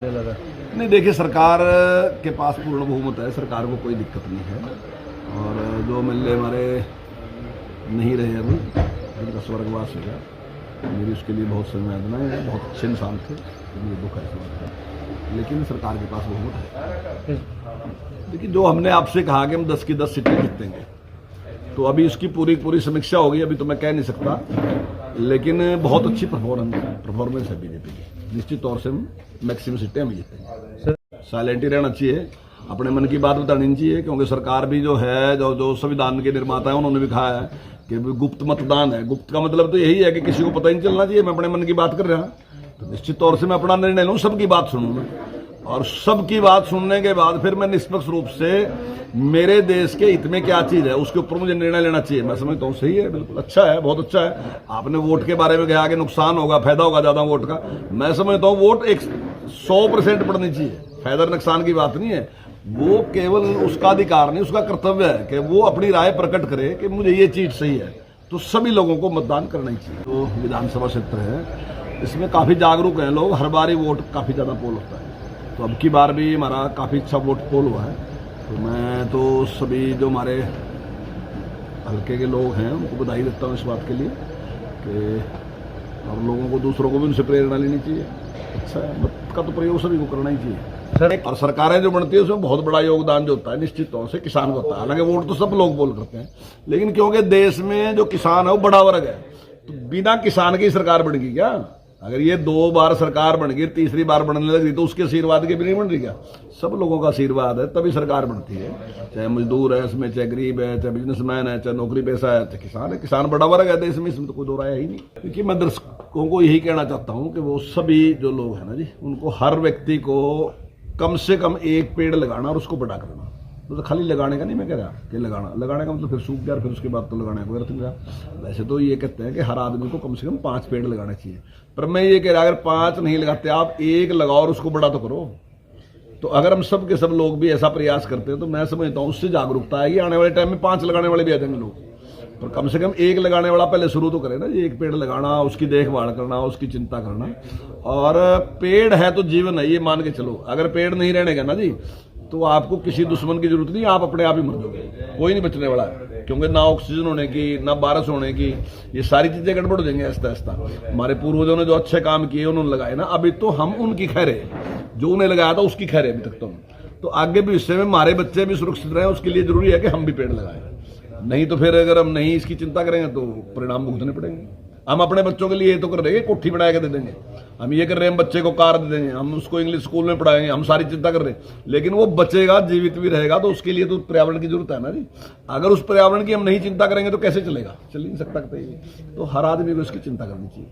नहीं, देखिए, सरकार के पास पूर्ण बहुमत है, सरकार को कोई दिक्कत नहीं है। और जो मिले हमारे नहीं रहे अभी, जिनका स्वर्गवास हो गया, मेरी उसके लिए बहुत संवेदनाएं हैं। बहुत अच्छे इंसान थे, मुझे दुख है इस बात का, लेकिन सरकार के पास बहुमत है। देखिए, जो हमने आपसे कहा कि हम 10 की 10 सीटें जीतेंगे, तो अभी उसकी पूरी समीक्षा होगी, अभी तो मैं कह नहीं सकता, लेकिन बहुत अच्छी परफॉर्मेंस है बीजेपी की। निश्चित तौर से मैक्सिमम सीटें हम जीतेंगे। साइलेंट ही रहना चाहिए, अपने मन की बात बतानी चाहिए, क्योंकि सरकार भी जो है, जो संविधान के निर्माता है, उन्होंने भी कहा है कि गुप्त मतदान है। गुप्त का मतलब तो यही है कि किसी को पता ही नहीं चलना चाहिए मैं अपने मन की बात कर रहा हूं। तो निश्चित तौर से मैं अपना निर्णय लूं, सबकी बात सुनूंगा, और सबकी बात सुनने के बाद फिर मैं निष्पक्ष रूप से मेरे देश के हित में क्या चीज है उसके ऊपर मुझे निर्णय लेना चाहिए। मैं समझता हूँ सही है, बिल्कुल अच्छा है, बहुत अच्छा है। आपने वोट के बारे में कहा कि नुकसान होगा, फायदा होगा ज्यादा वोट का। मैं समझता हूँ वोट 100% पड़नी चाहिए, फायदा नुकसान की बात नहीं है। वो केवल उसका अधिकार नहीं, उसका कर्तव्य है कि वो अपनी राय प्रकट करे कि मुझे ये चीज सही है। तो सभी लोगों को मतदान करना ही चाहिए। तो विधानसभा क्षेत्र है, इसमें काफी जागरूक हैं लोग, हर बार ही वोट काफी ज्यादा पोल होता है। तो अब की बार भी हमारा काफी अच्छा वोट पोल हुआ है। तो मैं तो सभी जो हमारे हल्के के लोग हैं उनको बधाई देता हूँ इस बात के लिए कि, और लोगों को, दूसरों को भी उनसे प्रेरणा लेनी चाहिए। अच्छा है, मत का तो प्रयोग सभी को करना ही चाहिए सर। और सरकारें जो बनती है उसमें बहुत बड़ा योगदान जो होता है निश्चित तौर से किसान को होता है। हालांकि वोट तो सब लोग बोल करते हैं, लेकिन क्योंकि देश में जो किसान है वो बड़ा वर्ग है, तो बिना किसान की सरकार बनेगी क्या? अगर ये 2 बार सरकार बन गई, तीसरी बार बनने लगी, तो उसके आशीर्वाद के भी नहीं बन रही क्या? सब लोगों का आशीर्वाद है तभी सरकार बनती है। चाहे मजदूर है इसमें, चाहे गरीब है, चाहे बिजनेसमैन है, चाहे नौकरी पेशा है, चाहे किसान है। किसान बड़ा वर्ग है देश में, इसमें तो कोई दो राय है ही नहीं। क्योंकि मैं दर्शकों को यही कहना चाहता हूं कि वो सभी जो लोग हैं ना जी, उनको, हर व्यक्ति को कम से कम 1 पेड़ लगाना और उसको बड़ा करना। तो खाली लगाने का नहीं मैं कह रहा कि लगाने का मतलब फिर सूख गया, फिर उसके बाद तो लगाने का कोई अर्थ नहीं रहा। वैसे तो ये कहते हैं कि हर आदमी को कम से कम 5 पेड़ लगाने चाहिए, पर मैं ये कह रहा, अगर 5 नहीं लगाते, आप 1 लगाओ और उसको बड़ा तो करो। तो अगर हम सब के सब लोग भी ऐसा प्रयास करते हैं तो मैं समझता हूँ उससे जागरूकता आएगी। आने वाले टाइम में 5 लगाने वाले भी आ जाएंगे लोग, पर कम से कम 1 लगाने वाला पहले शुरू तो करे ना जी। 1 पेड़ लगाना, उसकी देखभाल करना, उसकी चिंता करना। और पेड़ है तो जीवन है, ये मान के चलो। अगर पेड़ नहीं रहेगा ना जी, तो आपको किसी दुश्मन की जरूरत नहीं, आप अपने आप ही मर जाओगे, कोई नहीं बचने वाला है। क्योंकि ना ऑक्सीजन होने की, ना बारिश होने की, ये सारी चीजें गड़बड़ हो जाएंगे आहिस्ता आहिस्ता। हमारे पूर्वजों ने जो अच्छे काम किए उन्होंने लगाए ना, अभी तो हम उनकी खैर है, जो उन्हें लगाया था उसकी खैर है अभी तक। तो आगे भी इससे में हमारे बच्चे भी सुरक्षित रहे, उसके लिए जरूरी है कि हम भी पेड़ लगाएं। नहीं तो फिर अगर हम नहीं इसकी चिंता करेंगे तो परिणाम भुगतने पड़ेंगे। हम अपने बच्चों के लिए ये तो कर रहे हैं कोठी बना के दे देंगे, हम ये कर रहे हैं, हम बच्चे को कार दे देंगे, हम उसको इंग्लिश स्कूल में पढ़ाएंगे, हम सारी चिंता कर रहे हैं, लेकिन वो बचेगा, जीवित भी रहेगा, तो उसके लिए तो पर्यावरण की जरूरत है ना जी। अगर उस पर्यावरण की हम नहीं चिंता करेंगे तो कैसे चलेगा? चल नहीं सकता। तो हर आदमी को इसकी चिंता करनी चाहिए।